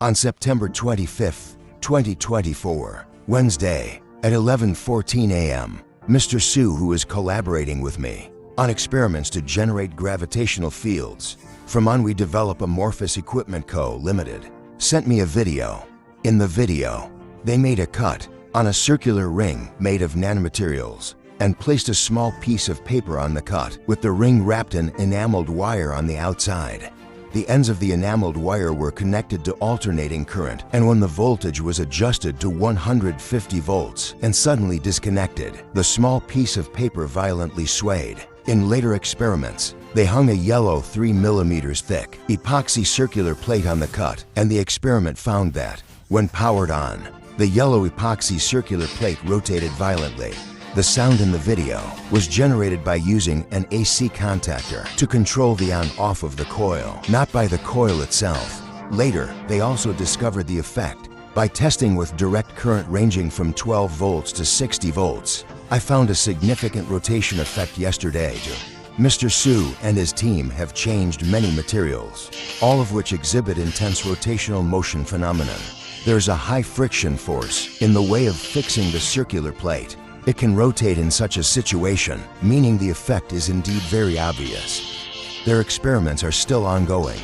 On September 25, 2024, Wednesday, at 11:14 a.m., Mr. Su, who is collaborating with me on experiments to generate gravitational fields from We Develop Amorphous Equipment Co. Limited, sent me a video. In the video, they made a cut on a circular ring made of nanomaterials and placed a small piece of paper on the cut with the ring wrapped in enameled wire on the outside. The ends of the enameled wire were connected to alternating current, and when the voltage was adjusted to 150 volts and suddenly disconnected, the small piece of paper violently swayed. In later experiments, they hung a yellow 3 mm thick epoxy circular plate on the cut, and the experiment found that, when powered on, the yellow epoxy circular plate rotated violently. The sound in the video was generated by using an AC contactor to control the on-off of the coil, not by the coil itself. Later, they also discovered the effect by testing with direct current ranging from 12 volts to 60 volts. I found a significant rotation effect yesterday too. Mr. Su and his team have changed many materials, all of which exhibit intense rotational motion phenomenon. There's a high friction force in the way of fixing the circular plate. It can rotate in such a situation, meaning the effect is indeed very obvious. Their experiments are still ongoing.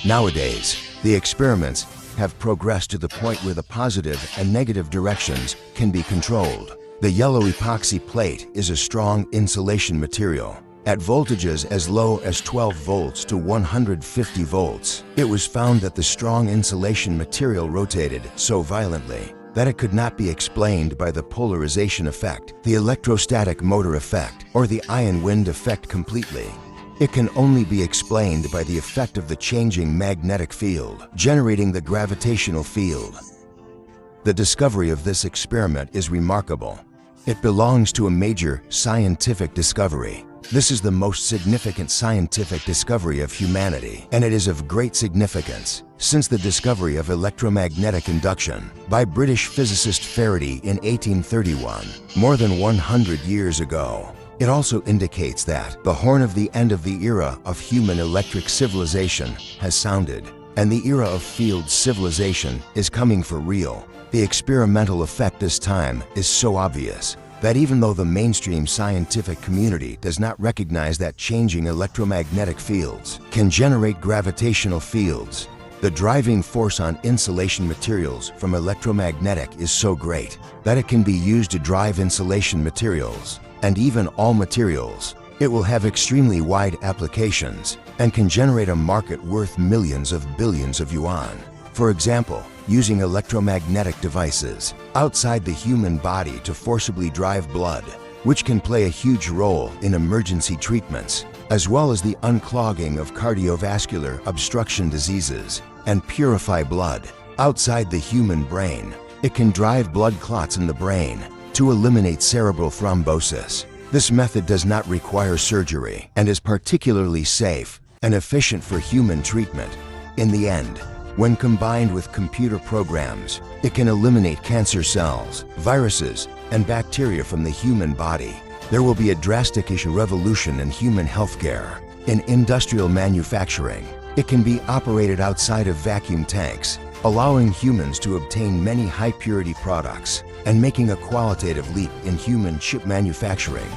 Nowadays, the experiments have progressed to the point where the positive and negative directions can be controlled. The yellow epoxy plate is a strong insulation material. At voltages as low as 12 volts to 150 volts, it was found that the strong insulation material rotated so violently that it could not be explained by the polarization effect, the electrostatic motor effect, or the ion wind effect completely. It can only be explained by the effect of the changing magnetic field, generating the gravitational field. The discovery of this experiment is remarkable. It belongs to a major scientific discovery. This is the most significant scientific discovery of humanity, and it is of great significance since the discovery of electromagnetic induction by British physicist Faraday in 1831, more than 100 years ago. It also indicates that the horn of the end of the era of human electric civilization has sounded, and the era of field civilization is coming for real. The experimental effect this time is so obvious that even though the mainstream scientific community does not recognize that changing electromagnetic fields can generate gravitational fields, the driving force on insulation materials from electromagnetic is so great that it can be used to drive insulation materials, and even all materials. It will have extremely wide applications and can generate a market worth millions of billions of yuan. For example, using electromagnetic devices outside the human body to forcibly drive blood, which can play a huge role in emergency treatments, as well as the unclogging of cardiovascular obstruction diseases, and purify blood outside the human brain. It can drive blood clots in the brain to eliminate cerebral thrombosis. This method does not require surgery and is particularly safe and efficient for human treatment. In the end, when combined with computer programs, it can eliminate cancer cells, viruses, and bacteria from the human body. There will be a drastic revolution in human healthcare. In industrial manufacturing, it can be operated outside of vacuum tanks, allowing humans to obtain many high-purity products and making a qualitative leap in human chip manufacturing.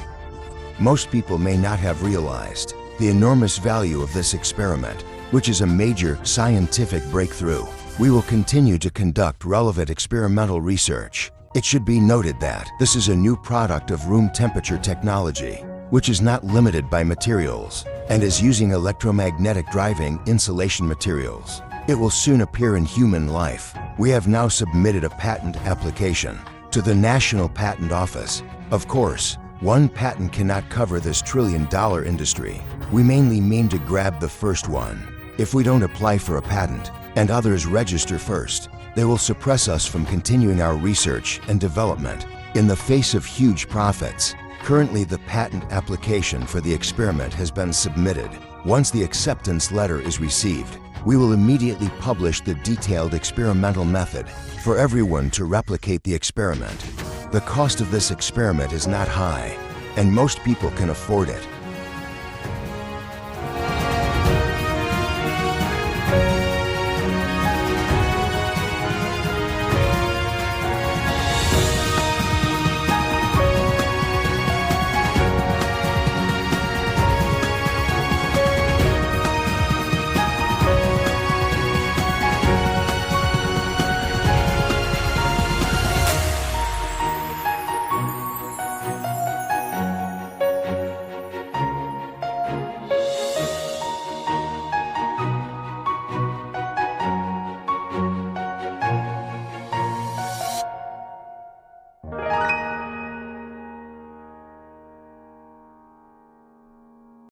Most people may not have realized the enormous value of this experiment, which is a major scientific breakthrough. We will continue to conduct relevant experimental research. It should be noted that this is a new product of room temperature technology, which is not limited by materials and is using electromagnetic driving insulation materials. It will soon appear in human life. We have now submitted a patent application to the National Patent Office. Of course, one patent cannot cover this trillion-dollar industry. We mainly mean to grab the first one. If we don't apply for a patent and others register first, they will suppress us from continuing our research and development in the face of huge profits. Currently, the patent application for the experiment has been submitted. Once the acceptance letter is received, we will immediately publish the detailed experimental method for everyone to replicate the experiment. The cost of this experiment is not high, and most people can afford it.